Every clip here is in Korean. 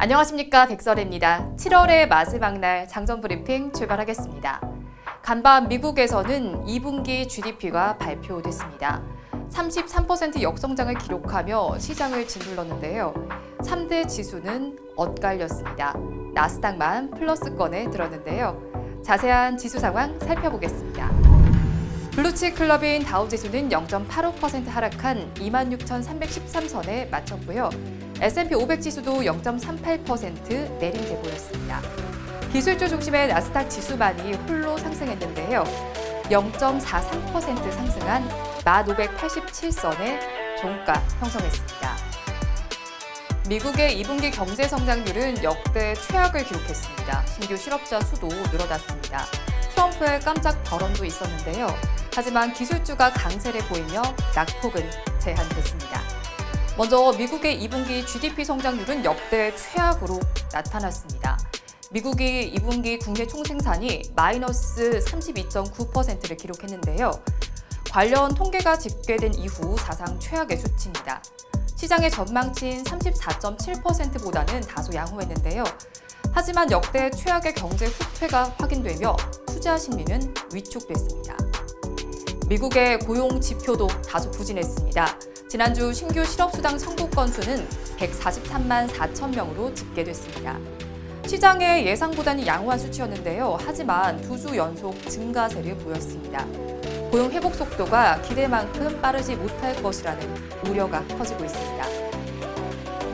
안녕하십니까, 백설입니다. 7월의 마지막 날 장전 브리핑 출발하겠습니다. 간밤 미국에서는 2분기 GDP가 발표됐습니다. 33% 역성장을 기록하며 시장을 짓눌렀는데요. 3대 지수는 엇갈렸습니다. 나스닥만 플러스권에 들었는데요. 자세한 지수 상황 살펴보겠습니다. 블루칩 클럽인 다우지수는 0.85% 하락한 26,313선에 마쳤고요. S&P 500 지수도 0.38% 내림세 보였습니다. 기술주 중심의 나스닥 지수만이 홀로 상승했는데요. 0.43% 상승한 1,587선의 종가 형성했습니다. 미국의 2분기 경제 성장률은 역대 최악을 기록했습니다. 신규 실업자 수도 늘어났습니다. 트럼프의 깜짝 발언도 있었는데요. 하지만 기술주가 강세를 보이며 낙폭은 제한됐습니다. 먼저 미국의 2분기 GDP 성장률은 역대 최악으로 나타났습니다. 미국이 2분기 국내 총생산이 마이너스 32.9%를 기록했는데요. 관련 통계가 집계된 이후 사상 최악의 수치입니다. 시장의 전망치인 34.7%보다는 다소 양호했는데요. 하지만 역대 최악의 경제 후퇴가 확인되며 투자 심리는 위축됐습니다. 미국의 고용 지표도 다소 부진했습니다. 지난주 신규 실업수당 청구 건수는 143만 4천 명으로 집계됐습니다. 시장의 예상보다는 양호한 수치였는데요. 하지만 두 주 연속 증가세를 보였습니다. 고용 회복 속도가 기대만큼 빠르지 못할 것이라는 우려가 커지고 있습니다.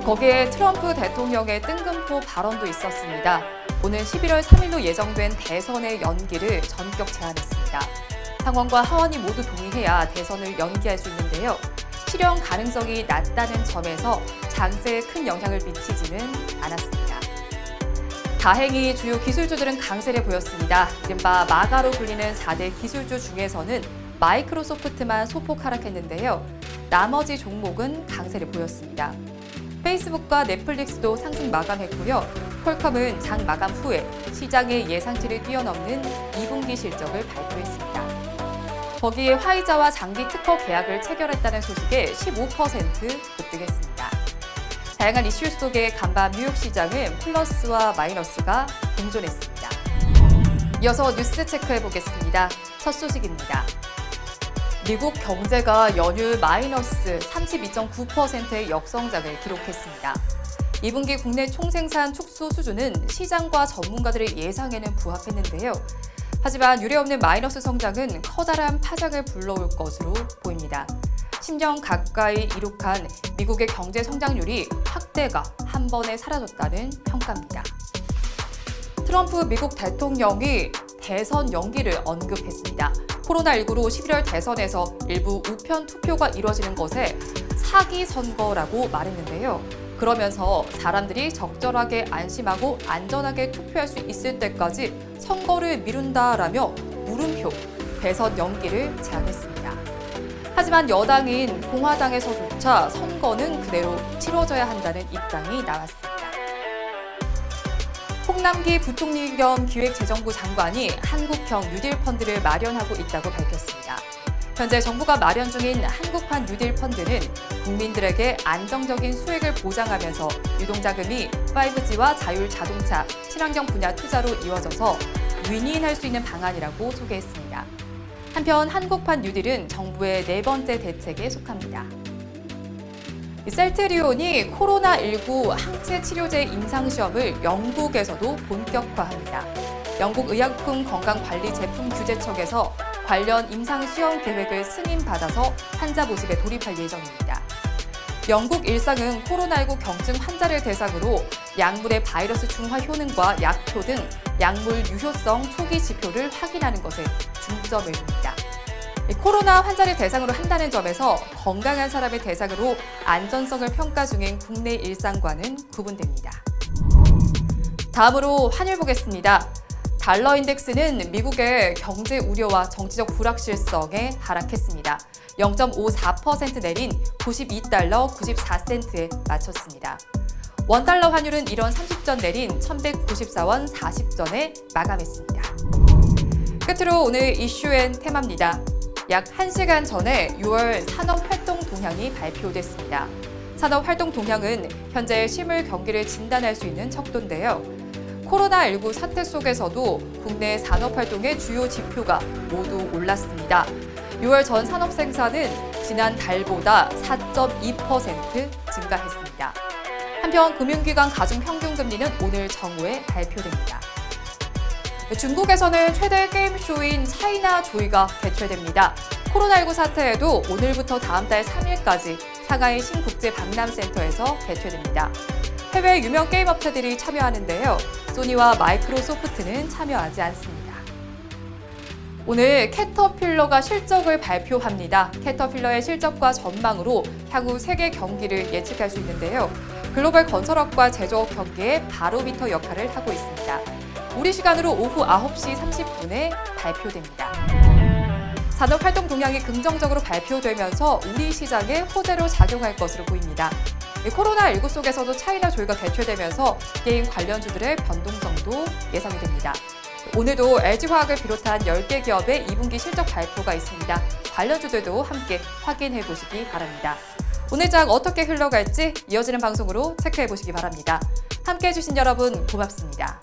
거기에 트럼프 대통령의 뜬금포 발언도 있었습니다. 오는 11월 3일로 예정된 대선의 연기를 전격 제안했습니다. 상원과 하원이 모두 동의해야 대선을 연기할 수 있는데요. 실현 가능성이 낮다는 점에서 장세에 큰 영향을 미치지는 않았습니다. 다행히 주요 기술주들은 강세를 보였습니다. 이른바 마가로 불리는 4대 기술주 중에서는 마이크로소프트만 소폭 하락했는데요. 나머지 종목은 강세를 보였습니다. 페이스북과 넷플릭스도 상승 마감했고요. 퀄컴은 장 마감 후에 시장의 예상치를 뛰어넘는 2분기 실적을 발표했습니다. 거기에 화이자와 장기 특허 계약을 체결했다는 소식에 15% 급등했습니다. 다양한 이슈 속의 간밤 뉴욕 시장은 플러스와 마이너스가 공존했습니다. 이어서 뉴스 체크해 보겠습니다. 첫 소식입니다. 미국 경제가 연휴 마이너스 32.9%의 역성장을 기록했습니다. 2분기 국내 총생산 축소 수준은 시장과 전문가들의 예상에는 부합했는데요. 하지만 유례없는 마이너스 성장은 커다란 파장을 불러올 것으로 보입니다. 10년 가까이 이룩한 미국의 경제 성장률이 확대가 한 번에 사라졌다는 평가입니다. 트럼프 미국 대통령이 대선 연기를 언급했습니다. 코로나19로 11월 대선에서 일부 우편 투표가 이뤄지는 것에 사기 선거라고 말했는데요. 그러면서 사람들이 적절하게 안심하고 안전하게 투표할 수 있을 때까지 선거를 미룬다라며 물음표, 대선 연기를 제안했습니다. 하지만 여당인 공화당에서조차 선거는 그대로 치러져야 한다는 입장이 나왔습니다. 홍남기 부총리 겸 기획재정부 장관이 한국형 뉴딜 펀드를 마련하고 있다고 밝혔습니다. 현재 정부가 마련 중인 한국판 뉴딜 펀드는 국민들에게 안정적인 수익을 보장하면서 유동자금이 5G와 자율 자동차, 친환경 분야 투자로 이루어져서 윈윈할 수 있는 방안이라고 소개했습니다. 한편 한국판 뉴딜은 정부의 네 번째 대책에 속합니다. 셀트리온이 코로나19 항체 치료제 임상시험을 영국에서도 본격화합니다. 영국 의약품 건강관리 제품 규제청에서 관련 임상시험 계획을 승인받아서 환자 모집에 돌입할 예정입니다. 영국 일상은 코로나19 경증 환자를 대상으로 약물의 바이러스 중화 효능과 약효 등 약물 유효성 초기 지표를 확인하는 것에 중점을 둡니다. 코로나 환자를 대상으로 한다는 점에서 건강한 사람의 대상으로 안전성을 평가 중인 국내 일상과는 구분됩니다. 다음으로 환율 보겠습니다. 달러 인덱스는 미국의 경제 우려와 정치적 불확실성에 하락했습니다. 0.54% 내린 92달러 94센트에 마쳤습니다. 원달러 환율은 1원 30전 내린 1194원 40전에 마감했습니다. 끝으로 오늘 이슈앤 테마입니다. 약 1시간 전에 6월 산업활동 동향이 발표됐습니다. 산업 활동 동향은 현재 실물 경기를 진단할 수 있는 척도인데요. 코로나19 사태 속에서도 국내 산업 활동의 주요 지표가 모두 올랐습니다. 6월 전 산업 생산은 지난 달보다 4.2% 증가했습니다. 한편 금융기관 가중 평균 금리는 오늘 정오에 발표됩니다. 중국에서는 최대 게임쇼인 차이나 조이가 개최됩니다. 코로나19 사태에도 오늘부터 다음 달 3일까지 상하이 신국제박람센터에서 개최됩니다. 해외 유명 게임 업체들이 참여하는데요. 소니와 마이크로소프트는 참여하지 않습니다. 오늘 캐터필러가 실적을 발표합니다. 캐터필러의 실적과 전망으로 향후 세계 경기를 예측할 수 있는데요. 글로벌 건설업과 제조업 경기에 바로미터 역할을 하고 있습니다. 우리 시간으로 오후 9시 30분에 발표됩니다. 산업활동 동향이 긍정적으로 발표되면서 우리 시장에 호재로 작용할 것으로 보입니다. 코로나19 속에서도 차이나 조이가 개최되면서 게임 관련주들의 변동성도 예상이 됩니다. 오늘도 LG화학을 비롯한 10개 기업의 2분기 실적 발표가 있습니다. 관련주들도 함께 확인해 보시기 바랍니다. 오늘 장 어떻게 흘러갈지 이어지는 방송으로 체크해 보시기 바랍니다. 함께해 주신 여러분 고맙습니다.